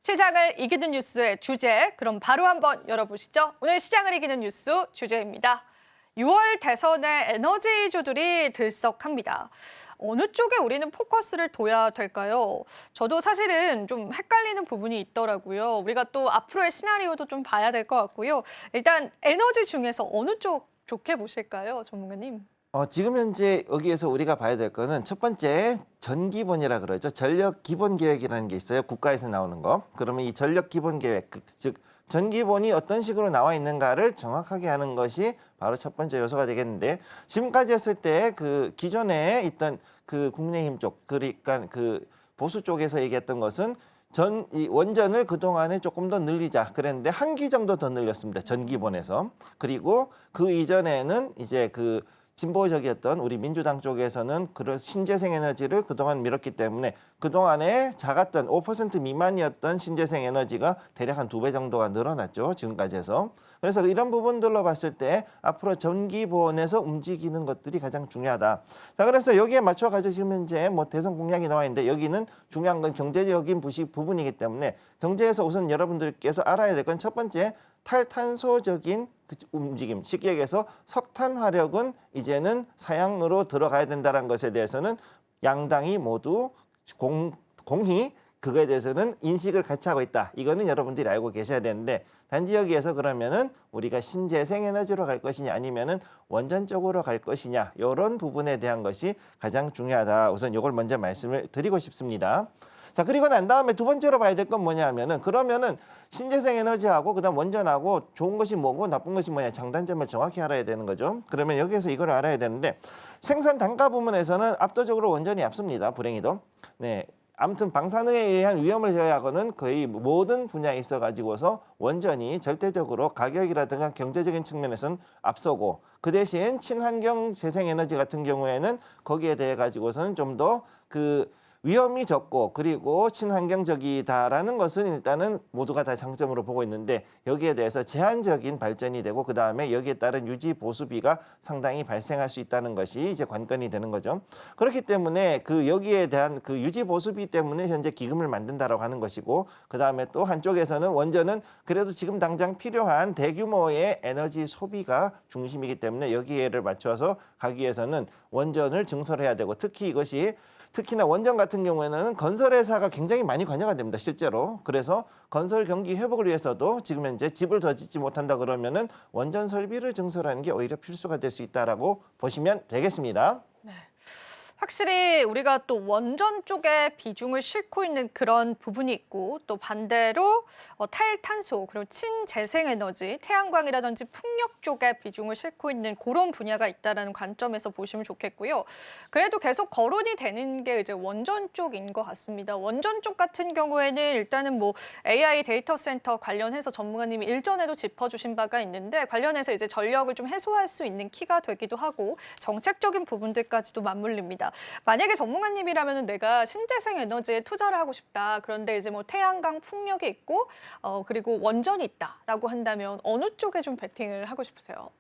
시장을 이기는 뉴스의 주제, 그럼 바로 한번 열어보시죠. 오늘 시장을 이기는 뉴스 주제입니다. 6월 대선에 에너지주들이 들썩합니다. 어느 쪽에 우리는 포커스를 둬야 될까요? 저도 사실은 좀 헷갈리는 부분이 있더라고요. 우리가 또 앞으로의 시나리오도 좀 봐야 될 것 같고요. 일단 에너지 중에서 어느 쪽 좋게 보실까요, 전문가님? 지금 현재 여기에서 우리가 봐야 될 거는 첫 번째 전기본이라 그러죠. 전력 기본 계획이라는 게 있어요. 국가에서 나오는 거. 그러면 이 전력 기본 계획, 즉 전기본이 어떤 식으로 나와 있는가를 정확하게 하는 것이 바로 첫 번째 요소가 되겠는데, 지금까지 했을 때 그 기존에 있던 그 국민의힘 쪽, 그러니까 그 보수 쪽에서 얘기했던 것은 이 원전을 그동안에 조금 더 늘리자 그랬는데 한 기 정도 더 늘렸습니다. 전기본에서. 그리고 그 이전에는 이제 그 진보적이었던 우리 민주당 쪽에서는 그런 신재생 에너지를 그동안 밀었기 때문에 그동안에 작았던 5% 미만이었던 신재생 에너지가 대략 한 2배 정도가 늘어났죠. 지금까지 해서. 그래서 이런 부분들로 봤을 때 앞으로 전기보원에서 움직이는 것들이 가장 중요하다. 자, 그래서 여기에 맞춰가지고 지금 현재 뭐 대선 공약이 나와 있는데, 여기는 중요한 건 경제적인 부분이기 때문에 경제에서 우선 여러분들께서 알아야 될 건 첫 번째, 탈탄소적인 움직임, 쉽게 얘기해서 석탄 화력은 이제는 사양으로 들어가야 된다는 것에 대해서는 양당이 모두 공히 그거에 대해서는 인식을 같이 하고 있다. 이거는 여러분들이 알고 계셔야 되는데, 단지 여기에서 그러면은 우리가 신재생 에너지로 갈 것이냐 아니면은 원전 쪽으로 갈 것이냐, 이런 부분에 대한 것이 가장 중요하다. 우선 이걸 먼저 말씀을 드리고 싶습니다. 자, 그리고 난 다음에 두 번째로 봐야 될 건 뭐냐면은, 그러면은 신재생 에너지하고 그다음 원전하고 좋은 것이 뭐고 나쁜 것이 뭐냐, 장단점을 정확히 알아야 되는 거죠. 그러면 여기에서 이걸 알아야 되는데, 생산 단가 부문에서는 압도적으로 원전이 앞섭니다. 불행히도. 네. 아무튼 방사능에 의한 위험을 제외하고는 거의 모든 분야에 있어 가지고서 원전이 절대적으로 가격이라든가 경제적인 측면에서는 앞서고, 그 대신 친환경 재생에너지 같은 경우에는 거기에 대해 가지고서는 좀 더 그 위험이 적고 그리고 친환경적이다라는 것은 일단은 모두가 다 장점으로 보고 있는데, 여기에 대해서 제한적인 발전이 되고 그 다음에 여기에 따른 유지 보수비가 상당히 발생할 수 있다는 것이 이제 관건이 되는 거죠. 그렇기 때문에 그 여기에 대한 그 유지 보수비 때문에 현재 기금을 만든다라고 하는 것이고, 그 다음에 또 한쪽에서는 원전은 그래도 지금 당장 필요한 대규모의 에너지 소비가 중심이기 때문에 여기에를 맞춰서 가기 위해서는 원전을 증설해야 되고, 특히나 원전 같은 경우에는 건설회사가 굉장히 많이 관여가 됩니다, 실제로. 그래서 건설 경기 회복을 위해서도 지금 현재 집을 더 짓지 못한다 그러면은 원전 설비를 증설하는 게 오히려 필수가 될 수 있다라고 보시면 되겠습니다. 네. 확실히 우리가 또 원전 쪽에 비중을 싣고 있는 그런 부분이 있고, 또 반대로 탈탄소 그리고 친재생에너지, 태양광이라든지 풍력 쪽에 비중을 싣고 있는 그런 분야가 있다는 관점에서 보시면 좋겠고요. 그래도 계속 거론이 되는 게 이제 원전 쪽인 것 같습니다. 원전 쪽 같은 경우에는 일단은 뭐 AI 데이터 센터 관련해서 전문가님이 일전에도 짚어주신 바가 있는데, 관련해서 이제 전력을 좀 해소할 수 있는 키가 되기도 하고 정책적인 부분들까지도 맞물립니다. 만약에 전문가님이라면 내가 신재생 에너지에 투자를 하고 싶다. 그런데 이제 뭐 태양광 풍력이 있고 그리고 원전이 있다라고 한다면 어느 쪽에 좀 베팅을 하고 싶으세요?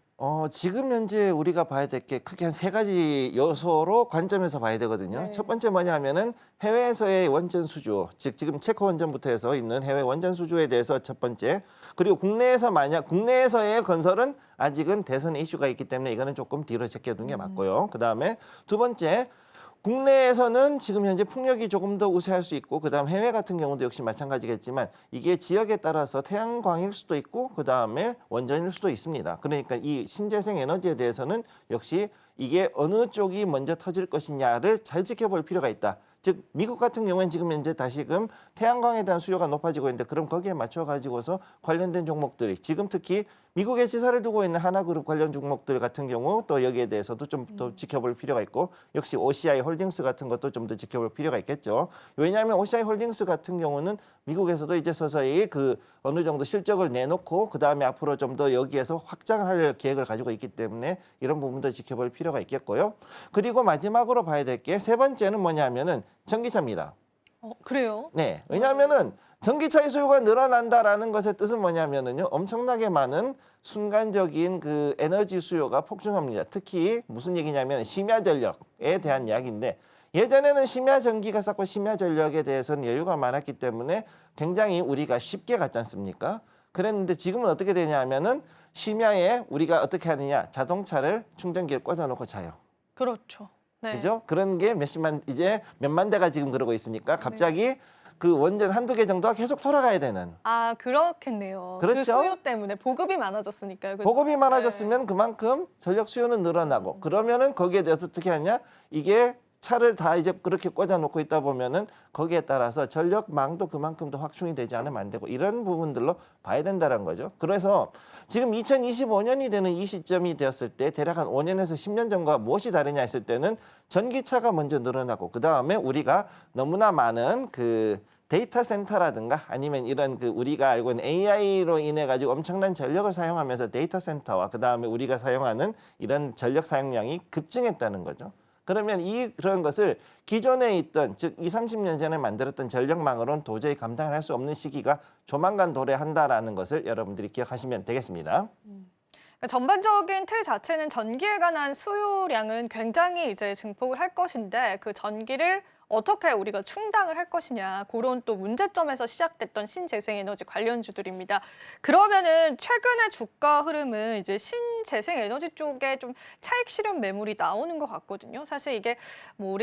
지금 현재 우리가 봐야 될 게 크게 한 3가지 요소로 관점에서 봐야 되거든요. 네. 첫 번째 뭐냐 하면은 해외에서의 원전 수주, 즉 지금 체코 원전부터 해서 있는 해외 원전 수주에 대해서 첫 번째. 그리고 국내에서의 건설은 아직은 대선 이슈가 있기 때문에 이거는 조금 뒤로 제껴둔 게 맞고요. 그다음에 두 번째, 국내에서는 지금 현재 풍력이 조금 더 우세할 수 있고, 그다음 해외 같은 경우도 역시 마찬가지겠지만 이게 지역에 따라서 태양광일 수도 있고 그다음에 원전일 수도 있습니다. 그러니까 이 신재생 에너지에 대해서는 역시 이게 어느 쪽이 먼저 터질 것이냐를 잘 지켜볼 필요가 있다. 즉 미국 같은 경우에는 지금 현재 다시금 태양광에 대한 수요가 높아지고 있는데, 그럼 거기에 맞춰 가지고서 관련된 종목들이 지금 특히 미국에 지사를 두고 있는 하나그룹 관련 종목들 같은 경우 또 여기에 대해서도 좀 더 지켜볼 필요가 있고, 역시 OCI 홀딩스 같은 것도 좀 더 지켜볼 필요가 있겠죠. 왜냐하면 OCI 홀딩스 같은 경우는 미국에서도 이제 서서히 그 어느 정도 실적을 내놓고 그 다음에 앞으로 좀 더 여기에서 확장을 할 계획을 가지고 있기 때문에 이런 부분도 지켜볼 필요가 있겠고요. 그리고 마지막으로 봐야 될 게 세 번째는 뭐냐면은 전기차입니다. 그래요? 네, 왜냐하면은 전기차의 수요가 늘어난다라는 것의 뜻은 뭐냐면은요, 엄청나게 많은 순간적인 그 에너지 수요가 폭증합니다. 특히 무슨 얘기냐면 심야 전력에 대한 이야기인데, 예전에는 심야 전기가 쌓고 심야 전력에 대해서는 여유가 많았기 때문에 굉장히 우리가 쉽게 갔지 않습니까? 그랬는데 지금은 어떻게 되냐 하면은 심야에 우리가 어떻게 하느냐, 자동차를 충전기를 꽂아놓고 자요. 그렇죠. 네. 그죠? 그런 게 이제 몇만 대가 지금 그러고 있으니까 갑자기 그 원전 한두 개 정도가 계속 돌아가야 되는. 아, 그렇겠네요. 그 그렇죠? 수요 때문에 보급이 많아졌으니까요. 그죠? 보급이 많아졌으면 그만큼 전력 수요는 늘어나고 그러면은 거기에 대해서 어떻게 하냐? 이게 차를 다 이제 그렇게 꽂아놓고 있다 보면은 거기에 따라서 전력망도 그만큼 더 확충이 되지 않으면 안 되고 이런 부분들로 봐야 된다는 거죠. 그래서 지금 2025년이 되는 이 시점이 되었을 때 대략 한 5년에서 10년 전과 무엇이 다르냐 했을 때는 전기차가 먼저 늘어나고 그 다음에 우리가 너무나 많은 그 데이터 센터라든가 아니면 이런 그 우리가 알고 있는 AI로 인해 가지고 엄청난 전력을 사용하면서 데이터 센터와 그 다음에 우리가 사용하는 이런 전력 사용량이 급증했다는 거죠. 그러면 그런 것을 기존에 있던 즉 20, 30년 전에 만들었던 전력망으로는 도저히 감당을 할 수 없는 시기가 조만간 도래한다라는 것을 여러분들이 기억하시면 되겠습니다. 그러니까 전반적인 틀 자체는 전기에 관한 수요량은 굉장히 이제 증폭을 할 것인데 그 전기를 어떻게 우리가 충당을 할 것이냐 그런 또 문제점에서 시작됐던 신재생에너지 관련주들입니다. 그러면은 최근의 주가 흐름은 이제 신재생에너지 쪽에 좀 차익 실현 매물이 나오는 것 같거든요. 사실 이게 뭐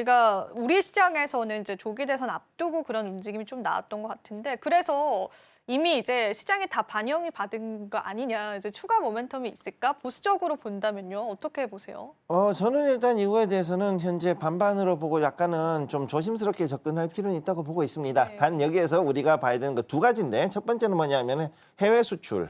우리 시장에서는 이제 조기 대선 앞두고 그런 움직임이 좀 나왔던 것 같은데 그래서 이미 이제 시장에 다 반영이 받은 거 아니냐, 이제 추가 모멘텀이 있을까? 보수적으로 본다면요, 어떻게 보세요? 저는 일단 이거에 대해서는 현재 반반으로 보고 약간은 좀 조심스럽게 접근할 필요는 있다고 보고 있습니다. 네. 단 여기에서 우리가 봐야 되는 거 두 가지인데 첫 번째는 뭐냐면은 해외 수출.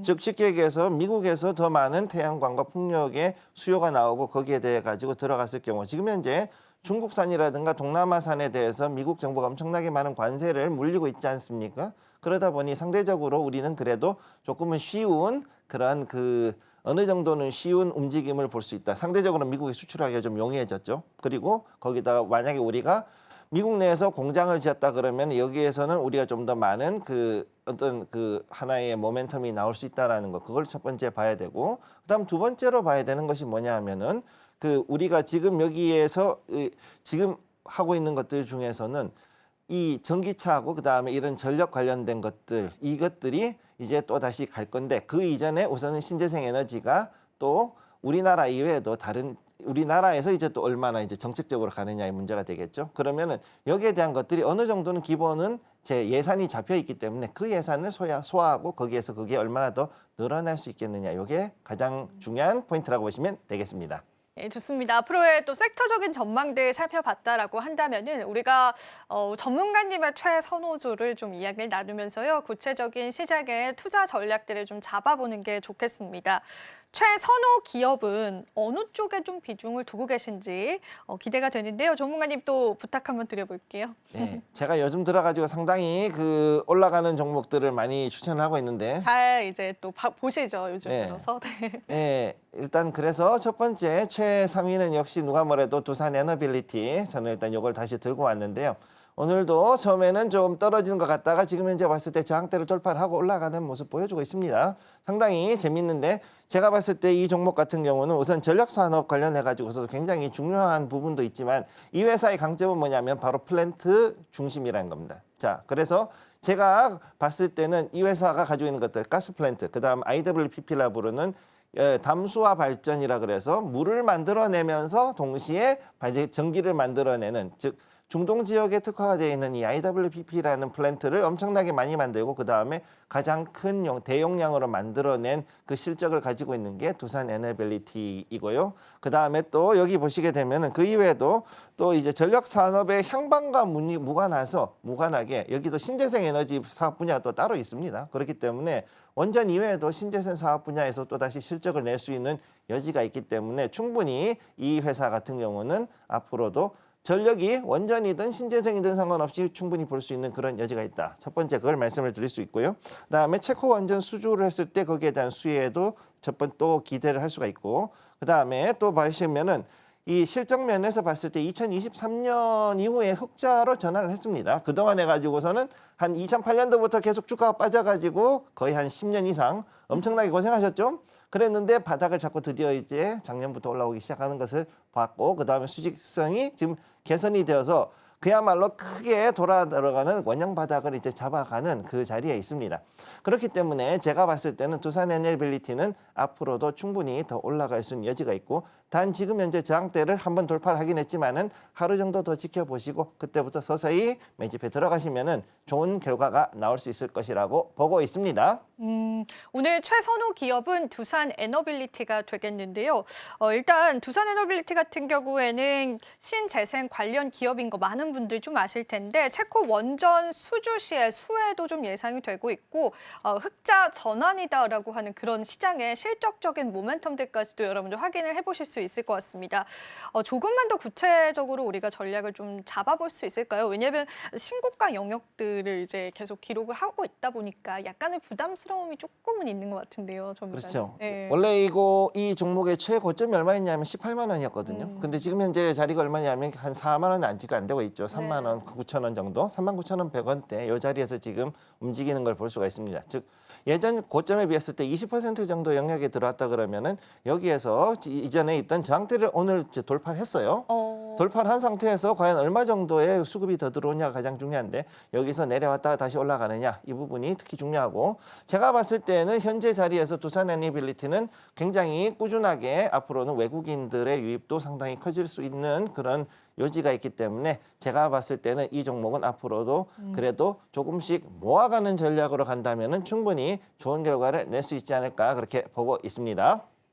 즉 쉽게 얘기해서 미국에서 더 많은 태양광과 풍력의 수요가 나오고 거기에 대해 가지고 들어갔을 경우 지금 현재 중국산이라든가 동남아산에 대해서 미국 정부가 엄청나게 많은 관세를 물리고 있지 않습니까? 그러다 보니 상대적으로 우리는 그래도 조금은 쉬운 그런 어느 정도는 쉬운 움직임을 볼 수 있다. 상대적으로 미국에 수출하기가 좀 용이해졌죠. 그리고 거기다가 만약에 우리가 미국 내에서 공장을 지었다 그러면 여기에서는 우리가 좀 더 많은 어떤 하나의 모멘텀이 나올 수 있다라는 거. 그걸 첫 번째 봐야 되고 그다음 두 번째로 봐야 되는 것이 뭐냐 하면은 우리가 지금 여기에서 지금 하고 있는 것들 중에서는 이 전기차하고 그다음에 이런 전력 관련된 것들 이것들이 이제 또 다시 갈 건데 그 이전에 우선은 신재생 에너지가 또 우리나라 이외에도 다른 우리나라에서 이제 또 얼마나 이제 정책적으로 가느냐의 문제가 되겠죠. 그러면은 여기에 대한 것들이 어느 정도는 기본은 제 예산이 잡혀 있기 때문에 그 예산을 소화하고 거기에서 그게 얼마나 더 늘어날 수 있겠느냐. 이게 가장 중요한 포인트라고 보시면 되겠습니다. 예, 좋습니다. 앞으로의 또 섹터적인 전망들 살펴봤다라고 한다면은 우리가 전문가님의 최선호주를 좀 이야기를 나누면서요. 구체적인 시장의 투자 전략들을 좀 잡아보는 게 좋겠습니다. 최선호 기업은 어느 쪽에 좀 비중을 두고 계신지 기대가 되는데요. 전문가님 또 부탁 한번 드려볼게요. 네, 제가 요즘 들어가지고 상당히 올라가는 종목들을 많이 추천하고 있는데 잘 이제 또 보시죠, 요즘 네. 들어서. 네. 네, 일단 그래서 첫 번째 최 3위는 역시 누가 뭐래도 두산 에너빌리티. 저는 일단 이걸 다시 들고 왔는데요. 오늘도 처음에는 좀 떨어지는 것 같다가 지금 현재 봤을 때 저항대를 돌파를 하고 올라가는 모습 보여주고 있습니다. 상당히 재밌는데 제가 봤을 때 이 종목 같은 경우는 우선 전력산업 관련해 가지고서 굉장히 중요한 부분도 있지만 이 회사의 강점은 뭐냐면 바로 플랜트 중심이라는 겁니다. 자, 그래서 제가 봤을 때는 이 회사가 가지고 있는 것들 가스 플랜트, 그다음 IWPP라 부르는 담수화 발전이라 그래서 물을 만들어내면서 동시에 전기를 만들어내는 즉 중동 지역에 특화가 되어 있는 이 IWPP라는 플랜트를 엄청나게 많이 만들고 그다음에 가장 큰 대용량으로 만들어낸 그 실적을 가지고 있는 게 두산 에너빌리티이고요. 그다음에 또 여기 보시게 되면은 그 이외에도 또 이제 전력 산업의 향방과 무관하게 여기도 신재생 에너지 사업 분야가 또 따로 있습니다. 그렇기 때문에 원전 이외에도 신재생 사업 분야에서 또 다시 실적을 낼 수 있는 여지가 있기 때문에 충분히 이 회사 같은 경우는 앞으로도 전력이 원전이든 신재생이든 상관없이 충분히 볼 수 있는 그런 여지가 있다. 첫 번째 그걸 말씀을 드릴 수 있고요. 그다음에 체코 원전 수주를 했을 때 거기에 대한 수혜도 첫 번 또 기대를 할 수가 있고 그다음에 또 보시면은 이 실적 면에서 봤을 때 2023년 이후에 흑자로 전환을 했습니다. 그동안 해가지고서는 한 2008년도부터 계속 주가가 빠져가지고 거의 한 10년 이상 엄청나게 고생하셨죠. 그랬는데 바닥을 잡고 드디어 이제 작년부터 올라오기 시작하는 것을 봤고 그다음에 수직성이 지금 개선이 되어서 그야말로 크게 돌아 들어가는 원형 바닥을 이제 잡아가는 그 자리에 있습니다. 그렇기 때문에 제가 봤을 때는 두산 에너빌리티는 앞으로도 충분히 더 올라갈 수 있는 여지가 있고, 단 지금 현재 저항대를 한번 돌파를 하긴 했지만은 하루 정도 더 지켜보시고 그때부터 서서히 매집해 들어가시면은 좋은 결과가 나올 수 있을 것이라고 보고 있습니다. 오늘 최선호 기업은 두산 에너빌리티가 되겠는데요. 일단 두산 에너빌리티 같은 경우에는 신재생 관련 기업인 거 많은 분들 좀 아실 텐데 체코 원전 수주 시에 수혜도 좀 예상이 되고 있고 흑자 전환이다라고 하는 그런 시장의 실적적인 모멘텀들까지도 여러분들 확인을 해보실 수 있을 것 같습니다. 조금만 더 구체적으로 우리가 전략을 좀 잡아볼 수 있을까요? 왜냐하면 신고가 영역들을 이제 계속 기록을 하고 있다 보니까 약간의 부담스러움이 조금은 있는 것 같은데요, 전문가님. 그렇죠. 네. 원래 이 종목의 최고점이 얼마였냐면 18만 원이었거든요. 근데 지금 현재 자리가 얼마냐면 한 4만 원 안지가 안 되고 있죠. 3만 원 9천 원 정도, 3만 9천 원 100원대 이 자리에서 지금 움직이는 걸 볼 수가 있습니다. 즉 예전 고점에 비했을 때 20% 정도 영역에 들어왔다 그러면은 여기에서 이전에 있던 저항대를 오늘 이제 돌파를 했어요. 돌파를 한 상태에서 과연 얼마 정도의 수급이 더 들어오냐가 가장 중요한데, 여기서 내려왔다가 다시 올라가느냐, 이 부분이 특히 중요하고, 제가 봤을 때는 현재 자리에서 두산 애니빌리티는 굉장히 꾸준하게 앞으로는 외국인들의 유입도 상당히 커질 수 있는 그런 요지가 있기 때문에 제가 봤을 때는 이 종목은 앞으로도 그래도 조금씩 모아가는 전략으로 간다면은 충분히 좋은 결과를 낼 수 있지 않을까 그렇게 보고 있습니다.